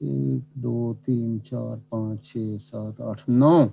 1 2 3 4 5 6 7 8 9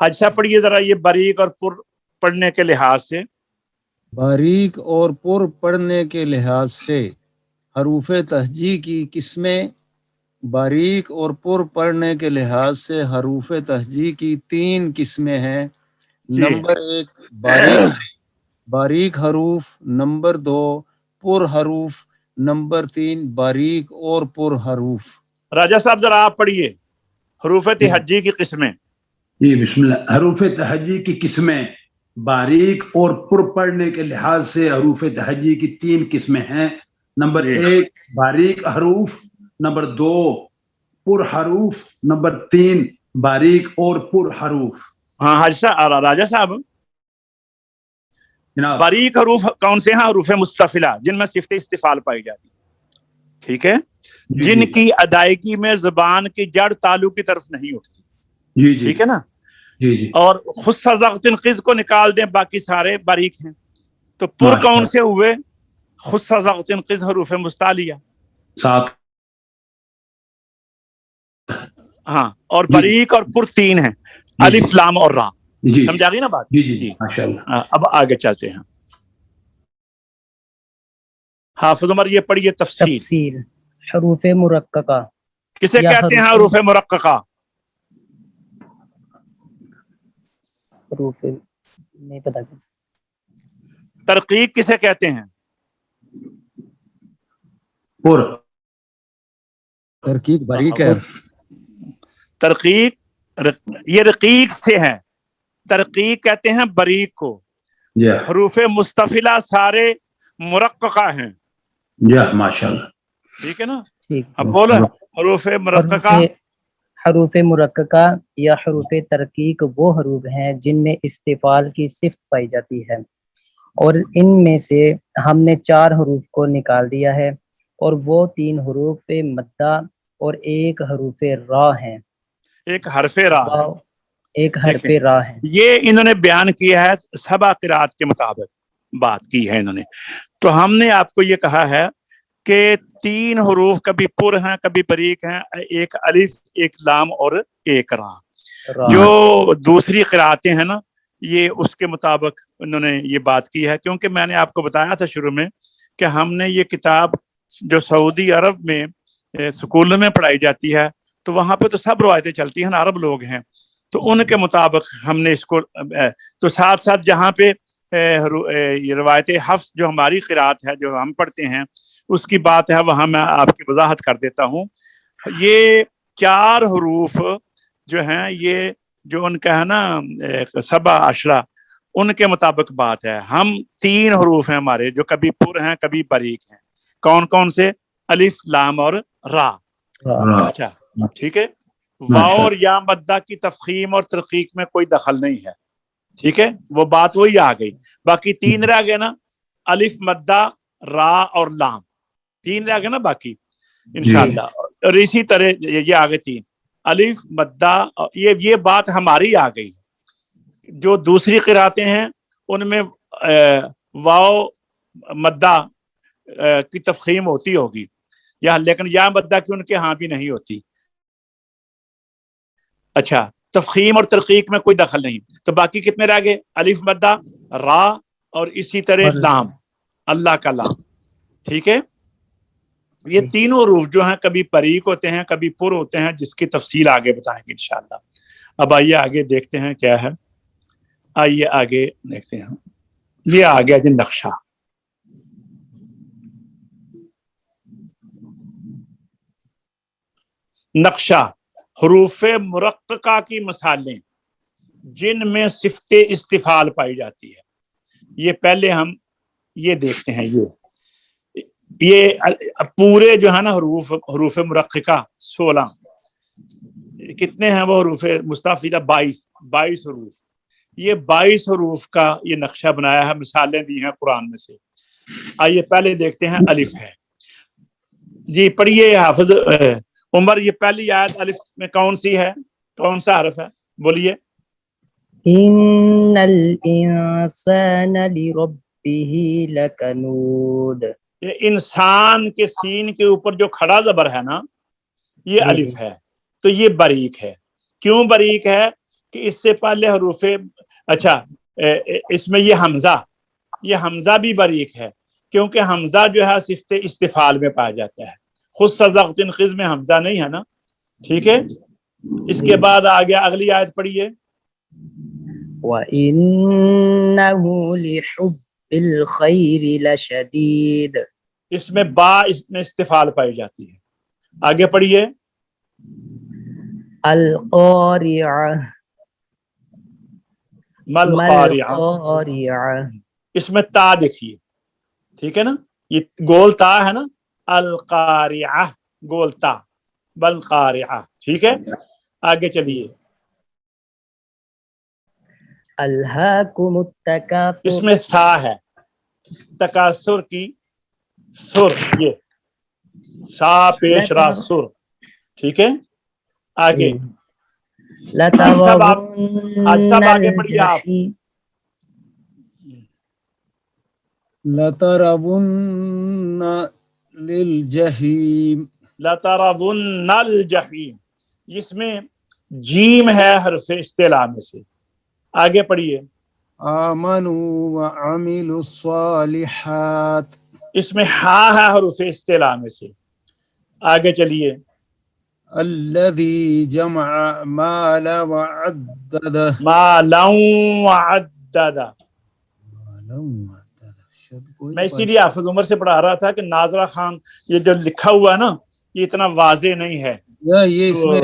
حاج صاحب پڑھیے ذرا یہ باریک اور پر پڑھنے کے لحاظ سے. باریک اور پر پڑھنے کے لحاظ سے حروف تہجی کی قسمیں. باریک اور پر پڑھنے کے لحاظ سے حروف تہجی کی 3 قسمیں ہیں. جی. نمبر 1 باریک حروف، نمبر 2 پر حروف، نمبر 3 باریک اور پر حروف. راجہ صاحب ذرا آپ پڑھیے حروف تہجی کی قسمیں. جی بسم اللہ. حروف تہجی کی قسمیں باریک اور پر پڑھنے کے لحاظ سے حروف تہجی کی 3 قسمیں ہیں. نمبر 1 باریک حروف، نمبر 2 پر حروف، نمبر 3 باریک اور پر حروف. ہاں حاج صاحب، راجہ صاحب جناب باریک حروف کون سے ہیں؟ حروف مستفلہ جن میں صفت استفال پائی جاتی. ٹھیک ہے، جن کی ادائیگی میں زبان کی جڑ تالو کی طرف نہیں اٹھتی. جی جی ٹھیک ہے نا. جی اور خص ضغط قز کو نکال دیں، باقی سارے باریک ہیں. تو پر کون سے ہوئے؟ خص ضغط قز حروف مستعلیہ. 7. ہاں، اور باریک اور پر 3 ہیں، الف لام اور را. جی سمجھا گئی نا بات؟ جی جی ماشاءاللہ. اب آگے چلتے ہیں. حافظ عمر یہ پڑھیے تفصیل. حروف مرققہ کسے کہتے ہیں حروف مرققہ؟ حروف نہیں پتا. ترقیق کسے کہتے ہیں؟ پر ترقیق باریک ہے. ترقیق یہ رقیق سے ہے، ترقیق کہتے ہیں باریک کو. حروف مستفلہ سارے مرققہ ہیں. ماشاءاللہ. ٹھیک ہے نا. ٹھیک. اب بولا حروف مرققہ. حروف مرققہ یا حروف ترقیق وہ حروف ہیں جن میں استفال کی صفت پائی جاتی ہے، اور ان میں سے ہم نے 4 حروف کو نکال دیا ہے، اور وہ 3 حروف مدہ اور 1 حروف را ہیں. ایک حرف را ہے. ایک حرف را ہے. یہ انہوں نے بیان کیا ہے سبع قرات کے مطابق بات کی ہے انہوں نے. تو ہم نے آپ کو یہ کہا ہے کہ 3 حروف کبھی پر ہیں، کبھی باریک ہیں، ایک الف، ایک لام اور ایک را. جو دوسری قراتیں ہیں نا، یہ اس کے مطابق انہوں نے یہ بات کی ہے. کیونکہ میں نے آپ کو بتایا تھا شروع میں کہ ہم نے یہ کتاب جو سعودی عرب میں سکولوں میں پڑھائی جاتی ہے، تو وہاں پہ تو سب روایتیں چلتی ہیں، عرب لوگ ہیں، تو ان کے مطابق ہم نے اس کو تو ساتھ ساتھ جہاں پہ یہ روایت حفظ جو ہماری قرات ہے جو ہم پڑھتے ہیں اس کی بات ہے، وہاں میں آپ کی وضاحت کر دیتا ہوں. یہ 4 حروف جو ہیں، یہ جو ان کا ہے نا 7 عشرہ، ان کے مطابق بات ہے. ہم 3 حروف ہیں ہمارے جو کبھی پر ہیں کبھی باریک ہیں. کون کون سے؟ الف، لام اور را. اچھا ٹھیک ہے. واو اور یا مدہ کی تفخیم اور ترقیق میں کوئی دخل نہیں ہے. ٹھیک ہے، وہ بات وہی آ گئی. باقی 3 رہ گئے نا، الف، مدہ، را اور لام. 3 رہ گئے نا باقی انشاءاللہ. اور اسی طرح یہ آگے 3 الف، مدہ، یہ بات ہماری آ گئی. جو دوسری قراتیں ہیں ان میں واو مدہ کی تفخیم ہوتی ہوگی، یا لیکن یا مدہ کی ان کے ہاں بھی نہیں ہوتی. اچھا، تفخیم اور ترقیق میں کوئی دخل نہیں. تو باقی کتنے رہ گئے؟ الف، مدہ، را اور اسی طرح لام، اللہ کا لام. ٹھیک ہے. یہ تینوں حروف جو ہیں کبھی باریک ہوتے ہیں کبھی پر ہوتے ہیں، جس کی تفصیل آگے بتائیں گے انشاءاللہ. اب آئیے آگے دیکھتے ہیں کیا ہے. آئیے آگے دیکھتے ہیں. یہ آ گیا جی نقشہ. نقشہ حروف مرققہ کی مثالیں جن میں صفت استفال پائی جاتی ہے. یہ پہلے ہم یہ دیکھتے ہیں. یہ پورے جو ہے نا حروف مرققہ 16 کتنے ہیں وہ حروف مستفیلہ 22 حروف. یہ 22 حروف کا یہ نقشہ بنایا ہے، مثالیں دی ہیں قرآن میں سے. آئیے پہلے دیکھتے ہیں. الف ہے جی. پڑھیے حافظ عمر، یہ پہلی آیت الف میں کون سی ہے؟ کون سا حرف ہے؟ بولیے. ان الانسان لربه لکنود. یہ انسان کے سین کے اوپر جو کھڑا زبر ہے نا، یہ الف ہے. تو یہ باریک ہے. کیوں باریک ہے؟ کہ اس سے پہلے حروف اچھا اس میں یہ حمزہ بھی باریک ہے کیونکہ حمزہ جو ہے صفت استفعال میں پایا جاتا ہے. خود سزقتن خز میں حمزہ نہیں ہے نا. ٹھیک ہے. اس کے بعد آگے اگلی آیت پڑھیے. وَإِنَّهُ لِحُبِّ الْخَيْرِ لَشَدِيدٌ. اس میں با اس میں استفعال پائی جاتی ہے. آگے پڑھیے. القارعہ مل قارعہ. القارعہ. اس میں تا دیکھیے. ٹھیک ہے نا. یہ گول تا ہے نا. القارعہ گول تا. بل قارعہ. ٹھیک ہے. آگے چلیے. الہاکم التکاثر. اس میں سا ہے تکاثر کی سر. یہ سا پیش را سر. ٹھیک ہے. آگے آج سب آگے پڑھیے آپ. لَتَرَوُنَّ لِلْجَحِيمِ. لَتَرَوُنَّ الْجَحِيمِ. جس میں جیم ہے حرف استعلاء میں سے. آگے پڑھیے. آمنوا وعملوا الصالحات. اس میں ہا ہے حروف استعلاء میں سے. آگے چلیے. الذي جمع مالا وعدده. مالا وعددا. میں اسی لیے حافظ عمر سے پڑھا رہا تھا کہ ناظرہ خان یہ جو لکھا ہوا ہے نا یہ اتنا واضح نہیں ہے. یہ اس میں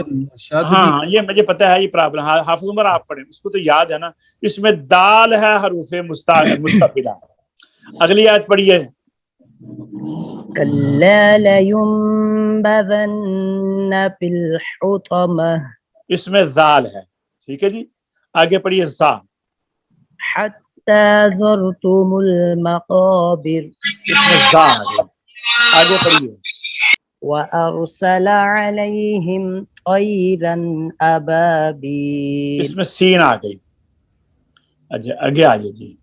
ہاں یہ مجھے پتا ہے یہ پرابلم. حافظ عمر آپ پڑھیں اس کو تو یاد ہے نا. اس میں دال ہے حروف مستفیلہ. اگلی آیت پڑھیے. کلا لینبذن فی الحطمہ. اس میں زال ہے. ٹھیک ہے جی. آگے پڑھیے. زا. حتی زرتم المقابر. اس میں زا آ گئی. آگے پڑھیے. وَأَرْسَلَ عَلَيْهِمْ طَيْرًا أَبَابِيلَ. اس میں سین آ گئی. اچھا آگے آئیے جی.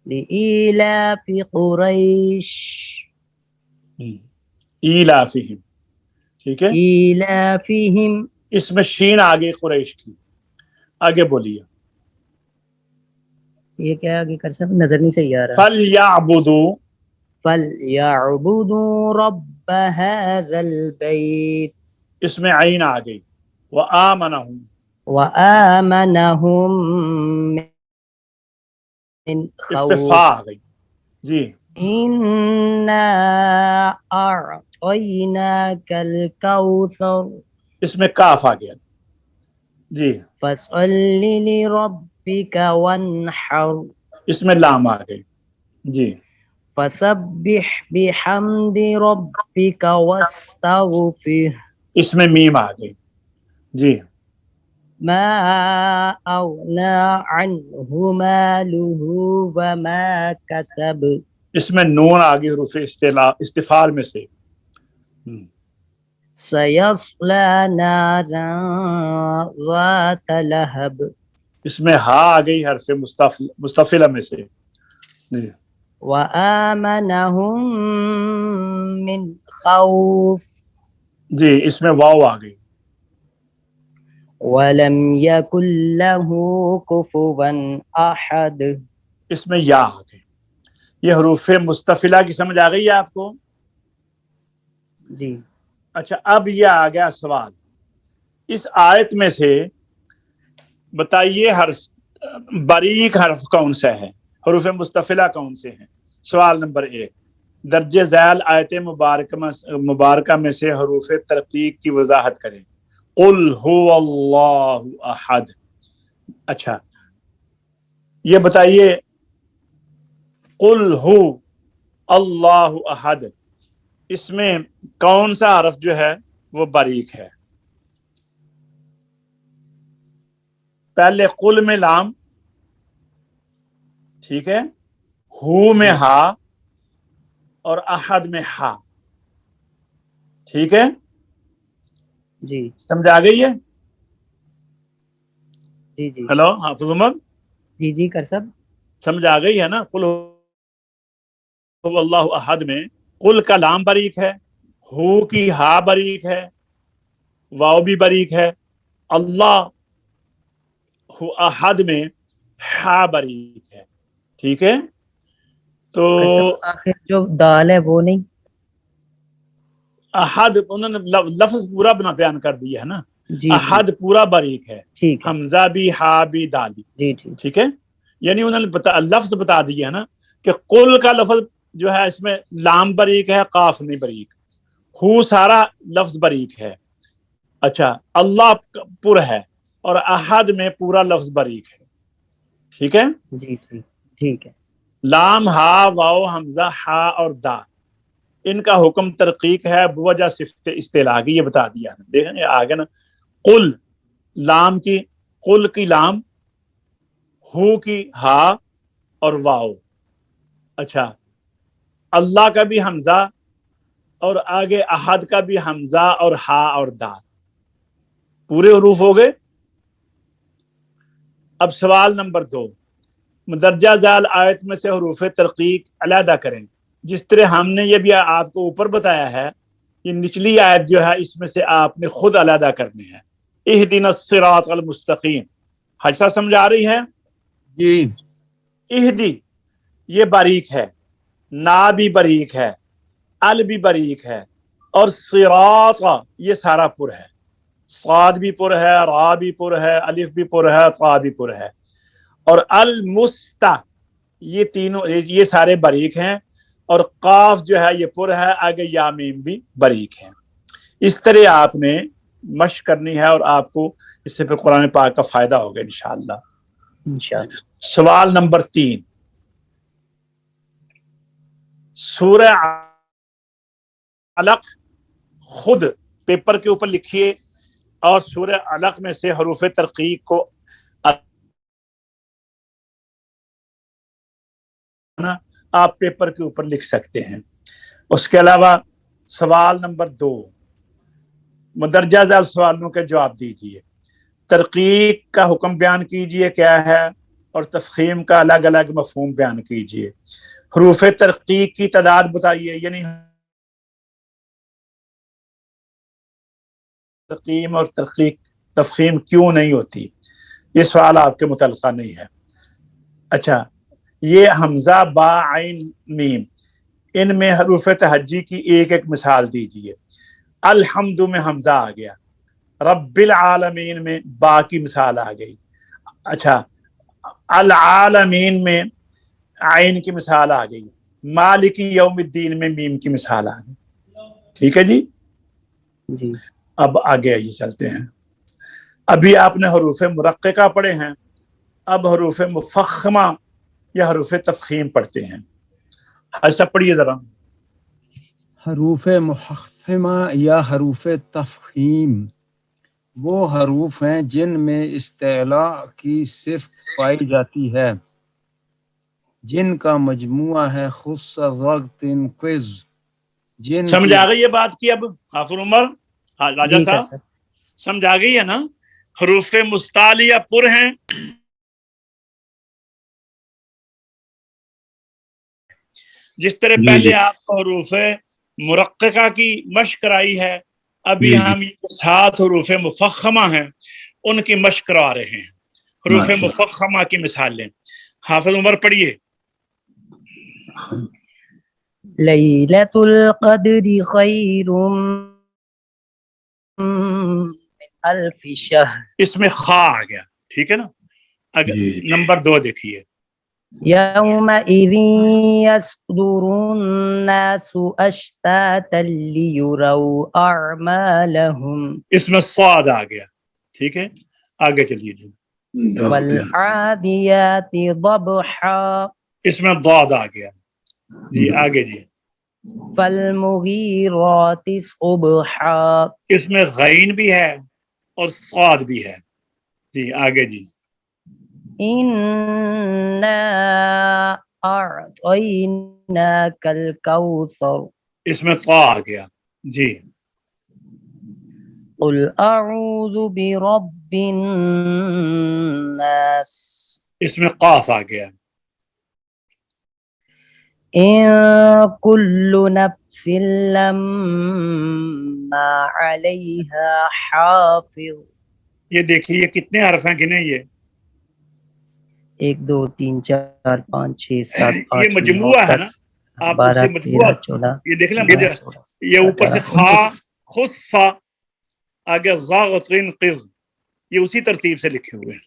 لِإِيلَافِ قُرَيْشٍ. ایلافہم. ٹھیک ہے. إِيلَافِهِمْ. اس میں شین آ گئی قریش کی. آگے بولیے. یہ کیا آگے کر سکتے نظر نہیں صحیح آ رہا. فَلْيَعْبُدُوا. فَلْيَعْبُدُوا رَبَّ هَذَا الْبَيْتِ. اس میں عین آ گئی. وَآمَنَهُمْ. وَآمَنَهُمْ من اس خوف. پہ فا آ گئی جی. إِنَّا أَعْطَيْنَاكَ الْكَوْثَرَ. اس میں کاف آ گیا جی. فَصَلِّ لِرَبِّكَ وَانْحَرْ. اس میں لام آ گئی جی. فَسَبِّحْ بِحَمْدِ رَبِّكَ وَاسْتَغْفِرْ. اس میں میم آ گئی جی. مَا أَغْنَى عَنْهُ مَالُهُ وَمَا كَسَبَ. اس میں نون آ گئی حروف استفعال میں سے. سَيَصْلَى نَارًا ذَاتَ لَهَبٍ. اس میں ہا آ گئی حرف مستفعلہ میں سے. وَآمَنَهُمْ مِنْ خَوْفٍ. جی. اس میں واو آ گئی. وَلَمْ يَكُنْ لَهُ كُفُوًا أَحَدٌ. اس میں یا آ گئی. یہ حروف مستفعلہ کی سمجھ آ گئی ہے آپ کو. جی. اچھا اب یہ آ گیا سوال. اس آیت میں سے بتائیے باریک حرف کون سا ہے. حروف مستفعلہ کون سے ہیں. سوال نمبر 1. درج ذیل آیت مبارکہ میں سے حروف ترقیق کی وضاحت کریں. قل هو اللہ احد. اچھا یہ بتائیے قل هو اللہ احد اس میں کون سا حرف جو ہے وہ باریک ہے. پہلے قل میں لام. ٹھیک ہے. ہو میں ہا اور احد میں ہا. ٹھیک ہے. جی. سمجھ آ گئی ہے. جی جی. ہلو حافظ عمر. جی جی کر سب سمجھ آ گئی ہے نا. قل هو اللہ احد میں قل کا لام باریک ہے. ہو کی ہا باریک ہے. واو بھی باریک ہے. اللہ احد میں ہا باریک ہے، ٹھیک ہے؟ تو آخر جو دال ہے وہ نہیں، احد انہوں نے لفظ پورا بنا بیان کر دیا ہے نا، جی احد پورا باریک ہے، ٹھیک ہے، حمزہ بھی ہا بھی دال بھی، جی ٹھیک، ٹھیک ہے؟ یعنی انہوں نے لفظ بتا دیا نا کہ قل کا لفظ جو ہے اس میں لام باریک ہے، قاف نہیں باریک، ہو سارا لفظ باریک ہے، اچھا اللہ پر ہے، اور احد میں پورا لفظ باریک ہے، ٹھیک ہے؟ جی ٹھیک، ٹھیک ہے، لام ہا واو حمزہ ہا اور دا ان کا حکم ترقیق ہے بوجہ صفت استعلاء کی، یہ بتا دیا ہے، دیکھیں یہ آگے نا، قل لام کی، قل کی لام، ہو کی ہا اور واو، اچھا اللہ کا بھی حمزہ اور آگے احد کا بھی حمزہ اور ہا اور دا، پورے حروف ہو گئے۔ اب سوال نمبر 2، مندرجہ ذیل آیت میں سے حروف ترقیق علیحدہ کریں، جس طرح ہم نے یہ بھی آپ کو اوپر بتایا ہے، یہ نچلی آیت جو ہے اس میں سے آپ نے خود علیحدہ کرنے ہیں، اہدنا الصراط المستقیم، حج صاحب سمجھ آ رہی ہے؟ جی اہدی یہ باریک ہے، نا بھی باریک ہے، ال بھی باریک ہے، اور صراط یہ سارا پر ہے، صاد بھی پر ہے، را بھی پر ہے، الف بھی پر ہے، طا بھی پر ہے، اور المستا یہ تینوں یہ سارے باریک ہیں، اور قاف جو ہے یہ پر ہے، آگے یا میم بھی باریک ہے۔ اس طرح آپ نے مشق کرنی ہے اور آپ کو اس سے پھر قرآن پاک کا فائدہ ہوگا انشاءاللہ۔ انشاءاللہ۔ سوال نمبر 3، سورہ علق خود پیپر کے اوپر لکھیے، اور سورہ علق میں سے حروف ترقیق کو آپ پیپر کے اوپر لکھ سکتے ہیں۔ اس کے علاوہ سوال نمبر 2، مندرجہ ذیل سوالوں کے جواب دیجیے، ترقیق کا حکم بیان کیجیے کیا ہے، اور تفخیم کا الگ الگ مفہوم بیان کیجیے، حروف ترقیق کی تعداد بتائیے، یعنی ترقیم اور تفخیم کیوں نہیں ہوتی، یہ سوال آپ کے متعلقہ نہیں ہے۔ اچھا یہ حمزہ با عین میم، ان میں حروف تہجی کی ایک ایک مثال دیجیے۔ الحمد میں حمزہ آ گیا، رب العالمین میں با کی مثال آ گئی، اچھا العالمین میں عین کی مثال آ گئی، مالک یوم الدین میں میم کی مثال آ گئی، ٹھیک ہے جی؟ جی اب آگے آئیے چلتے ہیں، ابھی آپ نے حروف مرققہ پڑھے ہیں، اب حروف مفخمہ یا حروف تفخیم پڑھتے ہیں، ایسا پڑھیے ذرا۔ حروف مفخمہ یا حروف تفخیم وہ حروف ہیں جن میں استعلاء کی صفت پائی جاتی ہے، جن کا مجموعہ ہے خص وقت قز، جن سمجھ کی آ گئی یہ بات کی؟ اب حافظ عمر راجہ جی صاحب سر، سمجھ آ گئی ہے نا؟ حروف مستعلیہ پر ہیں، جس طرح جی پہلے جی آپ کو حروف مرققہ کی مشق کرائی ہے، ابھی جی جی ہم 7 حروف مفخمہ ہیں ان کی مشق کرا رہے ہیں، حروف ماشاء مفخمہ کی مثالیں۔ حافظ عمر پڑھیے۔ لیلۃ القدر خیر من الف شہر، اس میں خا آ گیا، ٹھیک ہے نا؟ جی نمبر 2 دیکھیے، یومئذ یصدر الناس اشتاتا لیروا اعمالهم، اس میں صاد آ گیا، ٹھیک ہے؟ آگے چلیے جی، والعادیات ضبحا، اس میں ضاد آ گیا جی، آگے جی، فالمغیرات صبحا، اس میں غین بھی ہے اور صاد بھی ہے جی، آگے جی، انا اعطیناک الکوثر، اس میں طا آ گیا جی، قل اعوذ برب الناس، اس میں قاف آ گیا، ان کل نفس لما علیہا حافظ، یہ دیکھیے یہ کتنے حرف ہیں گنے، یہ 1 2 3 4 5 6 7 8 یہ 9 مجموعہ ہے نا، 10 آپ 12 اسے مجموعہ 13 14 یہ دیکھ لیں 15 مجھے 16 یہ اوپر سے 17 خا 19 خصا آگے ظا غین قز، یہ اسی ترتیب سے لکھے ہوئے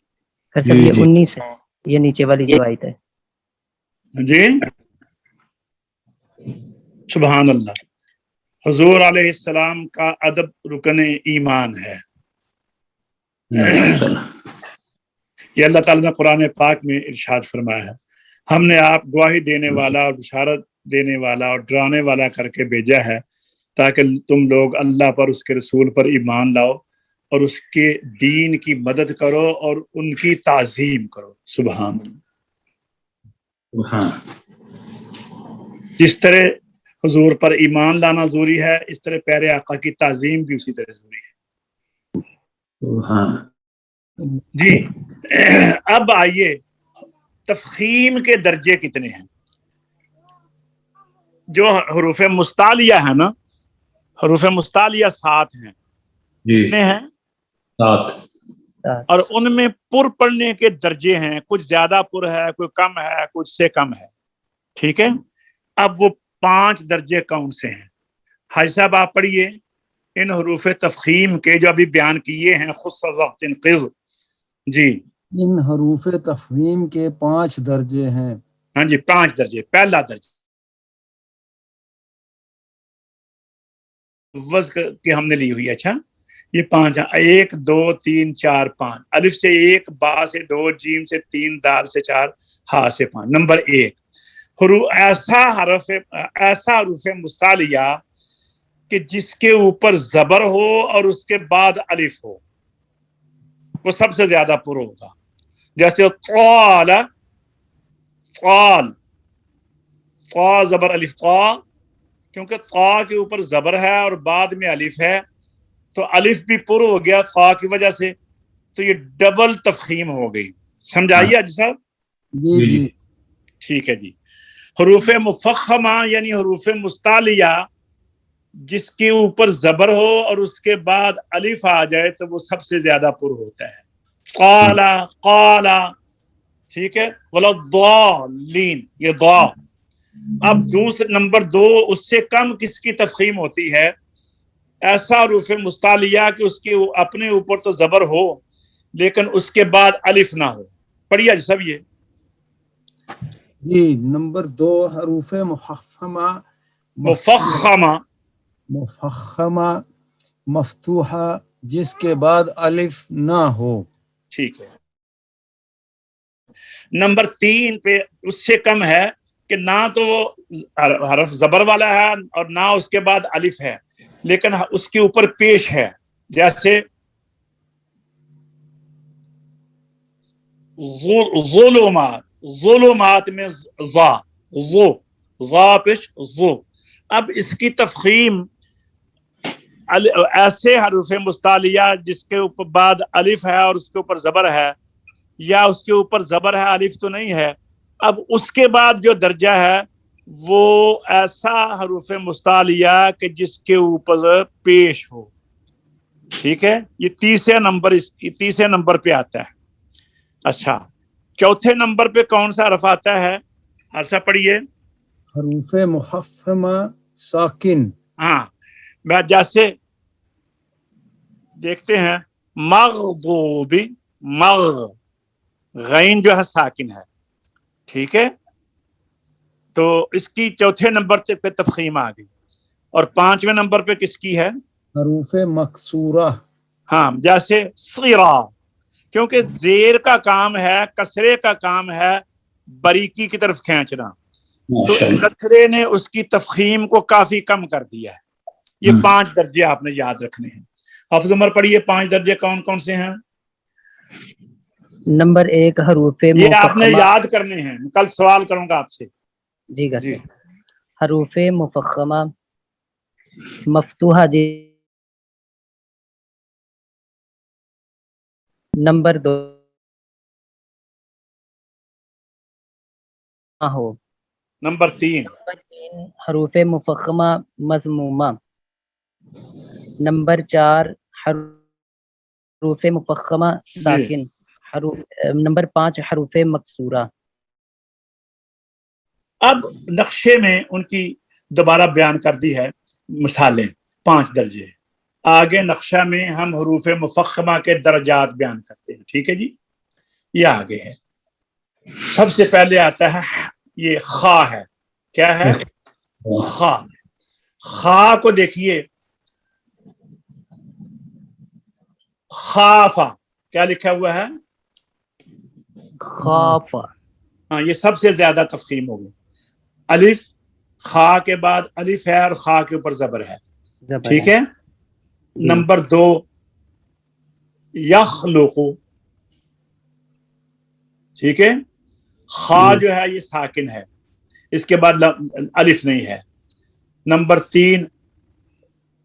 سر سب یہ 19 ہے، یہ نیچے والی جو آیت ہے. ہیں. جی سبحان اللہ. حضور علیہ السلام کا ادب رکن ایمان ہے. یہ اللہ تعالیٰ نے قرآن پاک میں ارشاد فرمایا ہے، ہم نے آپ گواہی دینے والا اور بشارت دینے والا اور ڈرانے والا کر کے بھیجا ہے تاکہ تم لوگ اللہ پر، اس کے رسول پر ایمان لاؤ اور اس کے دین کی مدد کرو اور ان کی تعظیم کرو. سبحان اللہ. جس طرح حضور پر ایمان لانا ضروری ہے، اس طرح پیارے آقا کی تعظیم بھی اسی طرح ضروری ہے. جی اب آئیے تفخیم کے درجے کتنے ہیں. جو حروف مستعلیہ ہے نا، حروف مستعلیہ 7 ہیں. کتنے ہیں؟ 7. اور ان میں پر پڑھنے کے درجے ہیں، کچھ زیادہ پر ہے، کوئی کم ہے، کچھ سے کم ہے. ٹھیک ہے. اب وہ 5 درجے کون سے ہیں؟ حاجی صاحب آپ پڑھیے ان حروف تفخیم کے جو ابھی بیان کیے ہیں. خص ضغط قز. جی ان حروف تفخیم کے 5 درجے ہیں. ہاں جی 5 درجے. پہلا درجہ وزن کی ہم نے لی ہوئی. اچھا یہ 5 ہیں، 1 2 3 4 5. الف سے 1، با سے 2، جیم سے 3، دال سے 4، ہا سے 5. نمبر 1 ایسا حروف مستعلیہ کہ جس کے اوپر زبر ہو اور اس کے بعد الف ہو، وہ سب سے زیادہ پر ہوگا. جیسے طال، طال، طا زبر الف طا، کیونکہ طا کے اوپر زبر ہے اور بعد میں الف ہے تو الف بھی پر ہو گیا طا کی وجہ سے، تو یہ ڈبل تفخیم ہو گئی. سمجھائیے حاجی صاحب. جی جی ٹھیک ہے جی. حروف مفخمہ یعنی حروف مستعلیہ جس کے اوپر زبر ہو اور اس کے بعد الف آ جائے تو وہ سب سے زیادہ پر ہوتا ہے. قال، قال. ٹھیک ہے. ولضالین، یہ ضا. اب دوسرے نمبر 2 اس سے کم کس کی تفخیم ہوتی ہے؟ ایسا حروف مستعلیہ کہ اس کے اپنے اوپر تو زبر ہو لیکن اس کے بعد الف نہ ہو. پڑھیے سب یہ. جی نمبر 2 حروف مفخمہ مفخمہ، مفخمہ مفتوحہ جس کے بعد الف نہ ہو. ٹھیک ہے. نمبر 3 پہ اس سے کم ہے کہ نہ تو وہ حرف زبر والا ہے اور نہ اس کے بعد الف ہے لیکن اس کے اوپر پیش ہے. جیسے ظلمات، ظلمات میں ظا، ظا پیش ظو. اب اس کی تفخیم ایسے حروف مستعلیہ جس کے اوپر بعد الف ہے اور اس کے اوپر زبر ہے، یا اس کے اوپر زبر ہے الف تو نہیں ہے. اب اس کے بعد جو درجہ ہے وہ ایسا حروف مستعلیہ کہ جس کے اوپر پیش ہو. ٹھیک ہے. یہ تیسرے نمبر پہ آتا ہے. اچھا چوتھے نمبر پہ کون سا حرف آتا ہے؟ ایسا پڑھیے. حروف مخفمہ ساکن. ہاں میں جیسے دیکھتے ہیں مغضوبی، مغ، غین جو ہے ساکن ہے. ٹھیک ہے. تو اس کی چوتھے نمبر پہ تفخیم آ گئی. اور 5ویں نمبر پہ کس کی ہے؟ حروف مکسورہ. ہاں جیسے صیرا، کیونکہ زیر کا کام ہے، کسرے کا کام ہے باریکی کی طرف کھینچنا، تو کسرے نے اس کی تفخیم کو کافی کم کر دیا ہے. یہ 5 درجے آپ نے یاد رکھنے ہیں. حافظ عمر پڑھیے 5 درجے کون کون سے ہیں؟ نمبر 1 حروف یہ آپ نے مفخمہ. یاد کرنے ہیں، کل سوال کروں گا آپ سے. جی گا سر. حروف مفخمہ مفتوحہ جی. نمبر 2 ہو. نمبر 3 حروف مفخمہ مضمومہ. نمبر 4 حروف مفخمہ ساکن. نمبر 5 حروف مکسورہ. اب نقشے میں ان کی دوبارہ بیان کر دی ہے مثالیں 5 درجے. آگے نقشہ میں ہم حروف مفخمہ کے درجات بیان کرتے ہیں. ٹھیک ہے جی، یہ آگے ہے. سب سے پہلے آتا ہے یہ خا ہے. کیا ہے؟ خا. خا کو دیکھیے، خافا کیا لکھا ہوا ہے؟ خافا. ہاں، یہ سب سے زیادہ تفخیم ہوگی. الف، خا کے بعد الف ہے اور خا کے اوپر زبر ہے. زبر ٹھیک ہے. جی. نمبر 2 یخلق. ٹھیک ہے. خا جی. جو ہے یہ ساکن ہے، اس کے بعد الف نہیں ہے. نمبر 3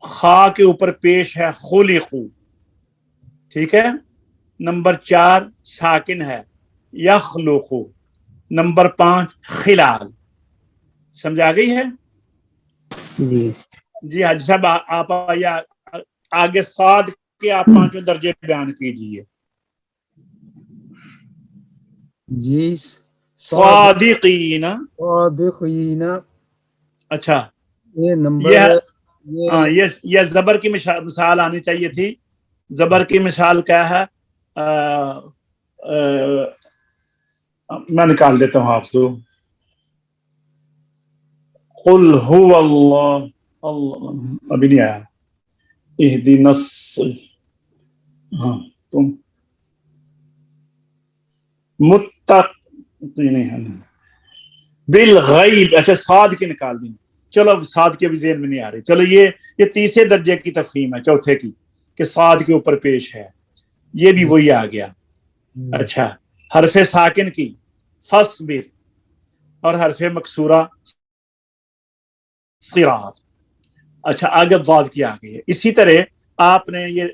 خا کے اوپر پیش ہے خلقو. ٹھیک ہے. نمبر 4 ساکن ہے یخلق. نمبر 5 خلال. سمجھ آ گئی ہے؟ جی جی حاجی صاحب آپ آگے صاد کے آپ 5 درجے بیان کیجئے. جی. صادقین. صادقین. اچھا، یہ نمبر یہ زبر کی مثال آنی چاہیے تھی. زبر کی مثال کیا ہے؟ میں نکال دیتا ہوں آپ کو. قل هو اللہ ابھی نہیں آیا. اہدنا ہاں تم بالغیب. اچھا صاد کی نکال دی. چلو صاد کے بھی ذہن میں نہیں آ رہی. چلو یہ تیسرے درجے کی تفخیم ہے، چوتھے کی، کہ صاد کے اوپر پیش ہے. یہ بھی وہی آ گیا. اچھا، حرف ساکن کی فصبر اور حرف مکسورہ صراط. اچھا، آگے ضاد کی آ گئی ہے. اسی طرح آپ نے یہ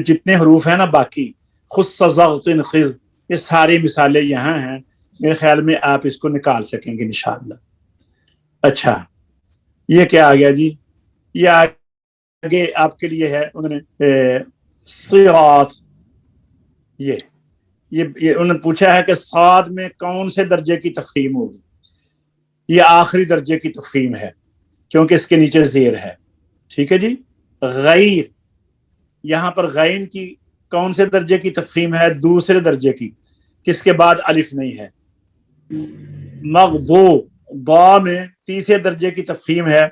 جتنے حروف ہیں نا باقی خص ضغط خذ، یہ ساری مثالیں یہاں ہیں. میرے خیال میں آپ اس کو نکال سکیں گے انشاءاللہ. اچھا، یہ کیا آ گیا جی؟ یہ آگے آپ کے لیے ہے انہوں نے صراط. یہ انہوں نے پوچھا ہے کہ صاد میں کون سے درجے کی تفخیم ہوگی. یہ آخری درجے کی تفخیم ہے کیونکہ اس کے نیچے زیر ہے. ٹھیک ہے جی. غیر، یہاں پر غین کی کون سے درجے کی تفخیم ہے؟ دوسرے درجے کی، کس کے بعد الف نہیں ہے. مغضوب، ضا میں تیسرے درجے کی تفخیم ہے،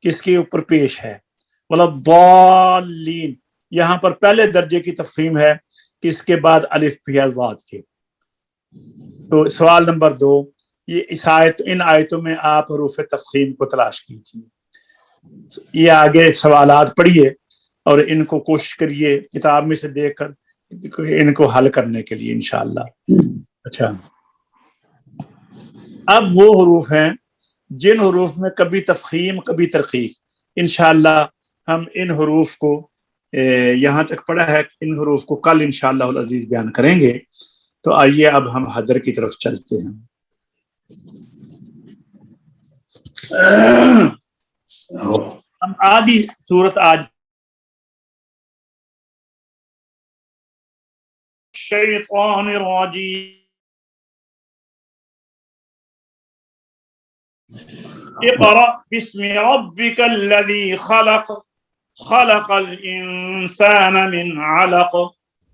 کس کے اوپر پیش ہے؟ والضالین، یہاں پر پہلے درجے کی تفخیم ہے، کس کے بعد الف بھی ہے ضاد کے. تو سوال نمبر 2، ان آیتوں میں آپ حروف تفخیم کو تلاش کیجیے. یہ آگے سوالات پڑھیے اور ان کو کوشش کریے کتاب میں سے دیکھ کر ان کو حل کرنے کے لیے انشاءاللہ. اچھا، اب وہ حروف ہیں جن حروف میں کبھی تفخیم کبھی ترقیق. انشاءاللہ ہم ان حروف کو یہاں تک پڑھا ہے، ان حروف کو کل انشاءاللہ العزیز بیان کریں گے. تو آئیے اب ہم حدر کی طرف چلتے ہیں. ہم آدھی صورت آج الشیطان الرجیم. اقرأ باسم ربك الذي خلق خلق الإنسان من علق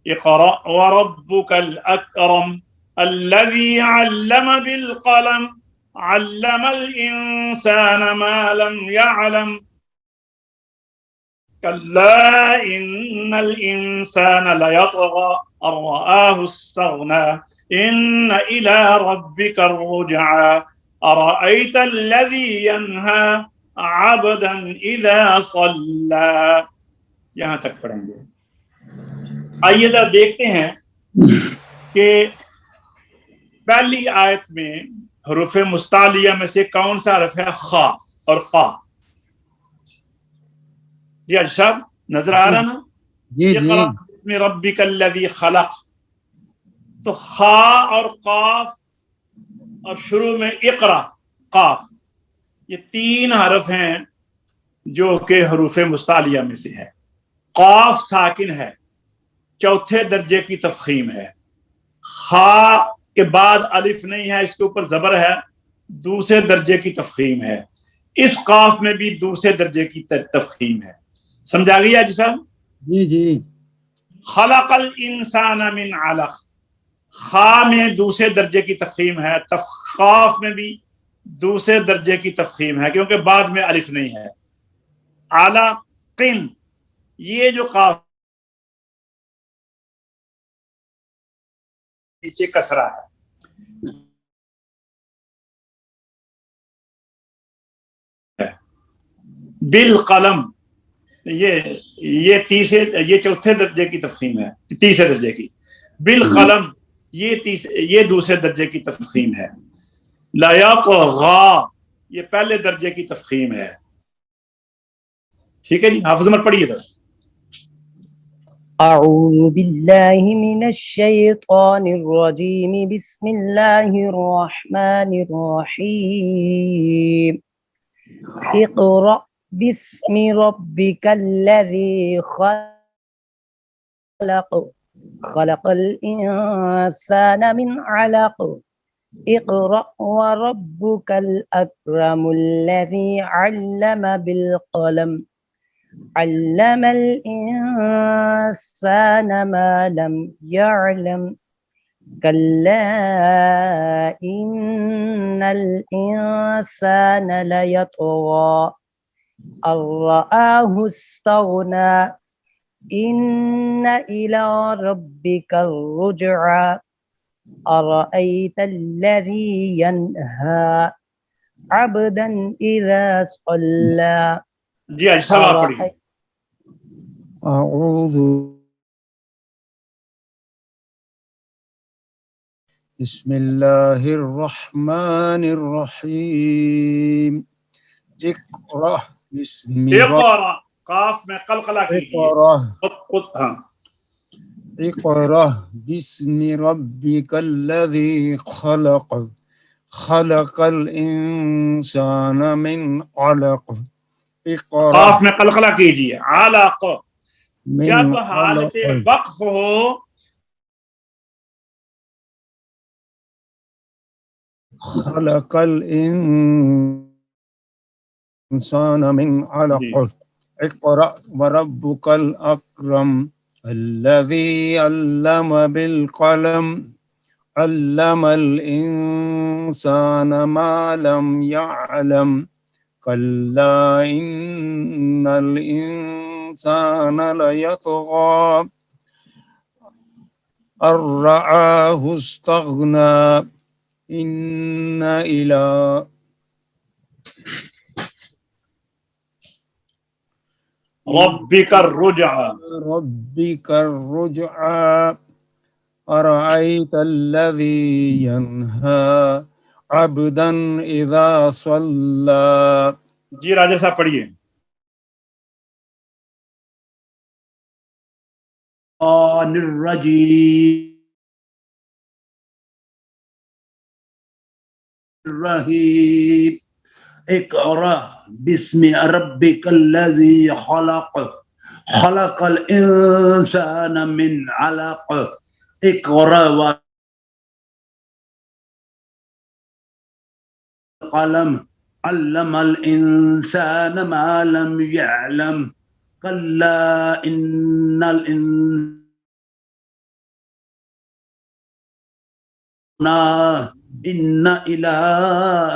اقرأ وربك الأكرم الذي علم بالقلم علم الإنسان ما لم يعلم كلا إن الإنسان ليطغى أن رآه استغنى إن إلى ربك الرجعى أرأيت الذي ينهى عبدا إذا صلى. یہاں تک پڑھیں گے. آئیے ذرا دیکھتے ہیں کہ پہلی آیت میں حروف مستعلیہ میں سے کون سا حرف ہے؟ خا اور قا. جی ارشاد نظر آ رہا نا؟ جی جی. اقرأ باسم ربک الذی خلق. تو خا اور قاف اور شروع میں اقرا قاف، یہ 3 حرف ہیں جو کہ حروف مستعلیہ میں سے ہے. قاف ساکن ہے، چوتھے درجے کی تفخیم ہے. خا کے بعد الف نہیں ہے، اس کے اوپر زبر ہے، دوسرے درجے کی تفخیم ہے. اس قاف میں بھی دوسرے درجے کی تفخیم ہے. سمجھا گیا جی صاحب؟ جی جی. خلق الانسان من علق، خا میں دوسرے درجے کی تفخیم ہے، قاف میں بھی دوسرے درجے کی تفخیم ہے کیونکہ بعد میں الف نہیں ہے. علقن، یہ جو قاف نیچے کسرہ ہے. بالقلم، یہ چوتھے درجے کی تفخیم ہے، تیسرے درجے کی. بالقلم، یہ دوسرے درجے کی تفخیم ہے. لا یطغی، یہ پہلے درجے کی تفخیم ہے. ٹھیک ہے جی، حافظ عمر پڑھیے تھا. أعوذ بالله من الشيطان الرجيم بسم الله الرحمن الرحيم اقرأ باسم ربك الذي خلق الإنسان من علق اقرأ وربك الأكرم الذي علم بالقلم علم الإنسان ما لم يعلم كلا إن الإنسان ليطغى أن رآه استغنى إن إلى ربك الرجعى أرأيت الذي ينهى عبدا إذا صلى. جی آج صاحب آپ پڑھیے. اعوذ بسم اللہ الرحمن الرحیم اقرأ بسم اقرأ، قاف میں قلقلہ کیجیے. اقرأ بسم ربک الذی خلق خلق الانسان من علق قاف میں قلقلہ کیجیے. علق، جب حالت وقف ہو خلق الانسان من علق اقرأ وربك الاکرم الذي علم بالقلم علم الانسان ما لم يعلم كلا إن الإنسان ليطغى أن رآه استغنى إن إلى ربك الرجعى أرأيت الذي ينهى عبدا اذا صلى. جی راجہ صاحب پڑھیے. الرحیم اقرأ باسم ربک الذی خلق خلق الانسان من علق اقرأ قلم علم الإنسان ما لم يعلم كلا إن الإنسان إن إلى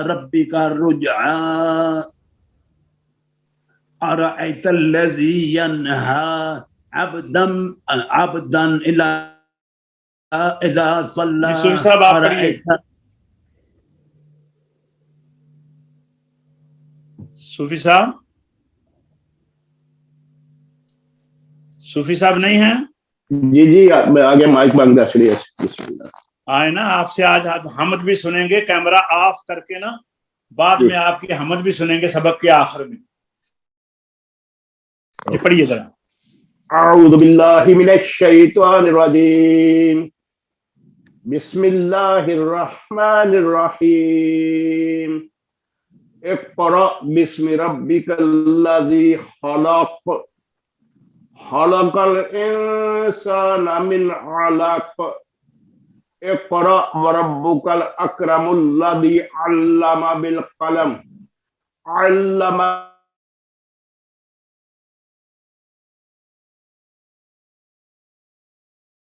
ربك الرجعى أرأيت الذي ينهى عبدا إلى إذا صلى أرأيت. صوفی صاحب نہیں ہیں؟ جی جی میں آگے مائک بند ہے. آئے نا، آپ سے آج حمد بھی سنیں گے، کیمرہ آف کر کے نا، بعد میں آپ کی حمد بھی سنیں گے سبق کے آخر میں. یہ پڑھیے ذرا. اعوذ باللہ من الشیطان الرجیم بسم اللہ الرحمن الرحیم اقرأ باسم ربک الذی خلق خلق الانسان من علق اقرأ وربك الأكرم الذي علم بالقلم علم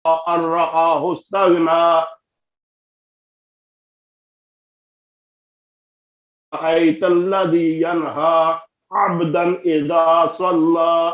أن رآه استغنى رأيت الذي ينهى عبدا إذا صلى.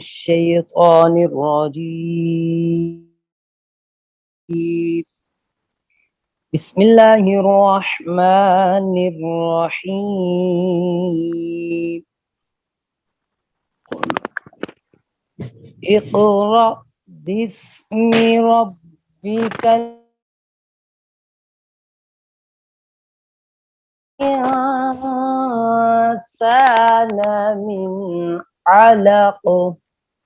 الشيطان الرجيم. بسم الله الرحمن الرحيم. اقرأ باسم ربك الإنسان من علق.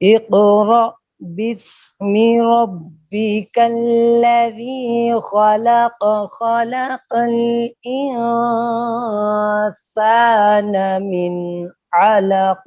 اقرأ باسم ربك الذي خلق خلق الإنسان من علق.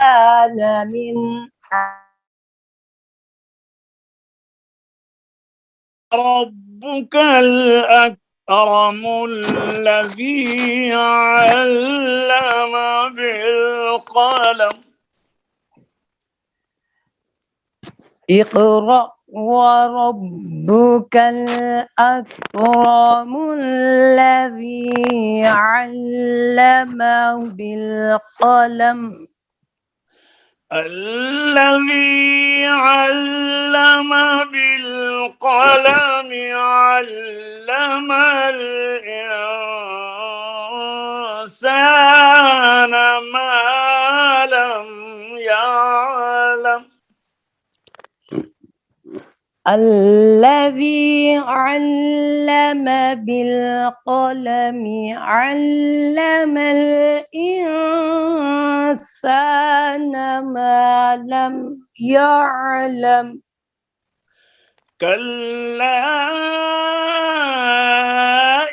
أنا من ربك الأكرم الذي علم بالقلم. اقرأ وربك الأكرم الذي علم بالقلم. الذي علم بالقلم علم الإنسان ما لم يعلم. الذي علم بالقلم علم الإنسان ما لم يعلم. كلا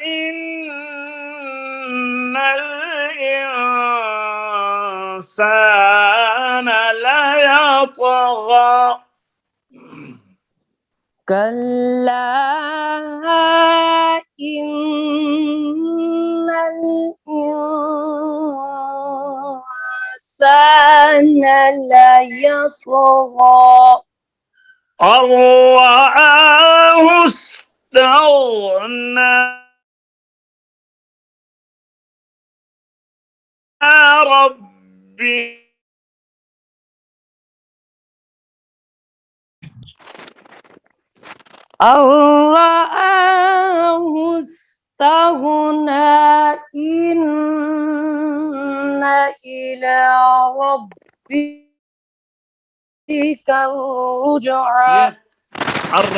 إن الإنسان ليطغى. كلا إن الإنسان ليطغى. أن رآه استغنى. ربي أن رآه استغنى إن إلى ربك الرجعى. أن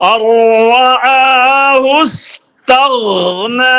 أن رآه استغنى,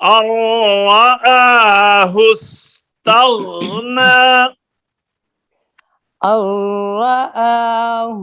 أن رآه استغنى. أن رآه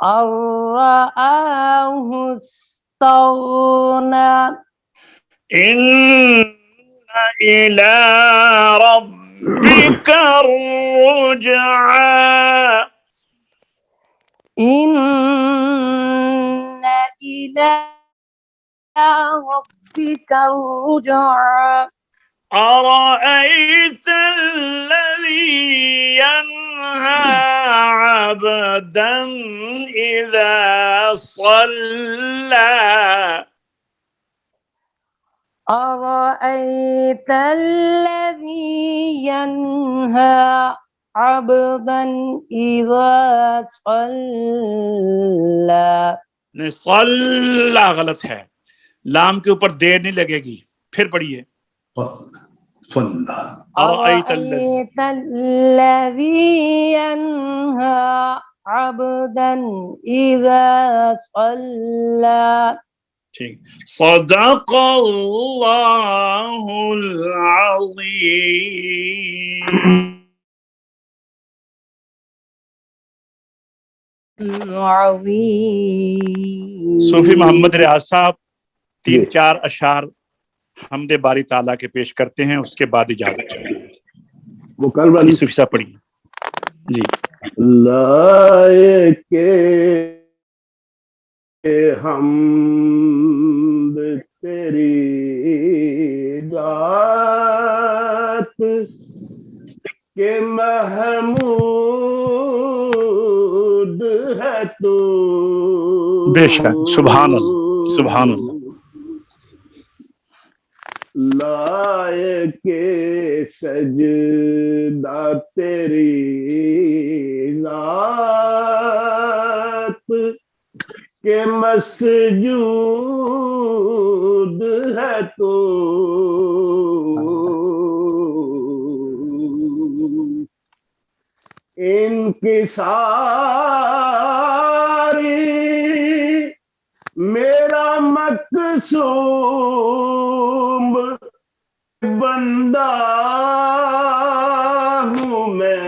أن رآه استغنى إن إلى ربك الرجعى إن إلى ربك الرجعى أرأيت الذي ينهى عبدا إذا صلى أرأيت الذي ينهى عبدا إذا صلى صلى غلط ہے، لام کے اوپر دیر نہیں لگے گی، پھر پڑھیے صلى أرأيت الذي أرأيت الذي ينهى عبدا إذا صلى ٹھیک صدق اللہ العظیم العظيم صوفی محمد ریاض صاحب 3-4 اشعار حمد باری تعالیٰ کے پیش کرتے ہیں، اس کے بعد اجازت چاہیے۔ وہ کل والی صوفی صاحب پڑھیے جی۔ لائق حمد تیری ذات کے محمود ہے تو بے شک، سبحان اللہ سبحان اللہ۔ لائق سجدہ تیری ذات کے مسجود ہے تو انکساری میرا مقصوم بندہ ہوں میں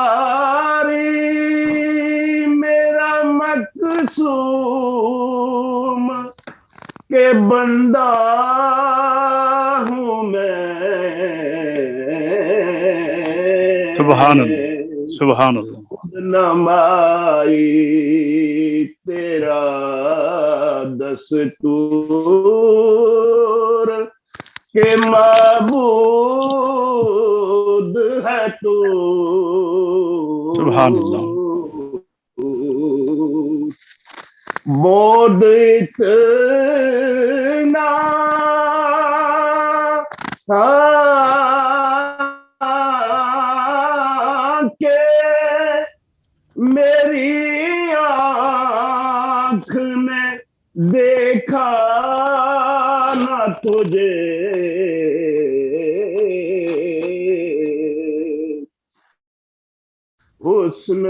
انکساری میرا مقصوم کہ بندہ ہوں میں سبحان اللہ سبحان اللہ۔ نمائی تیرا دستور کہ معبود ہے تو سبحان اللہ۔ بود اتنا کہ میری آنکھ نے دیکھا نہ تجھے حسن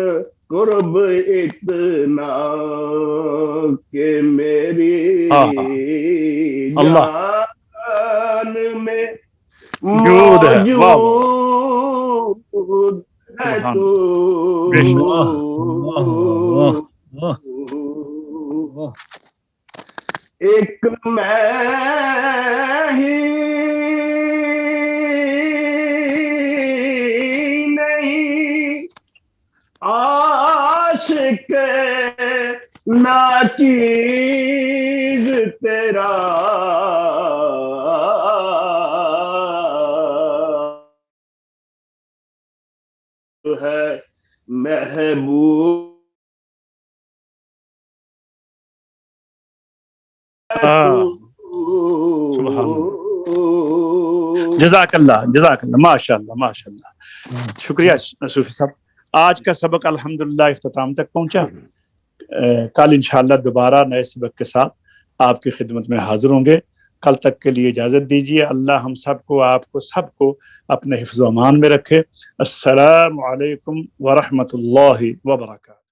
قرب اتنا کہ میری اللہ جان میں جود ہے، واہ موجود ہے سبحان تو بے شک۔ ایک میں ہی نہیں عاشق ناچیز تیرا ہے محبوب سبحان اللہ، جزاک اللہ جزاک اللہ، ماشاء اللہ ماشاء اللہ، شکریہ صوفی صاحب۔ آج کا سبق الحمدللہ اختتام تک پہنچا، کل انشاءاللہ دوبارہ نئے سبق کے ساتھ آپ کی خدمت میں حاضر ہوں گے۔ کل تک کے لیے اجازت دیجیے، اللہ ہم سب کو آپ کو سب کو اپنے حفظ و امان میں رکھے۔ السلام علیکم ورحمۃ اللہ وبرکاتہ۔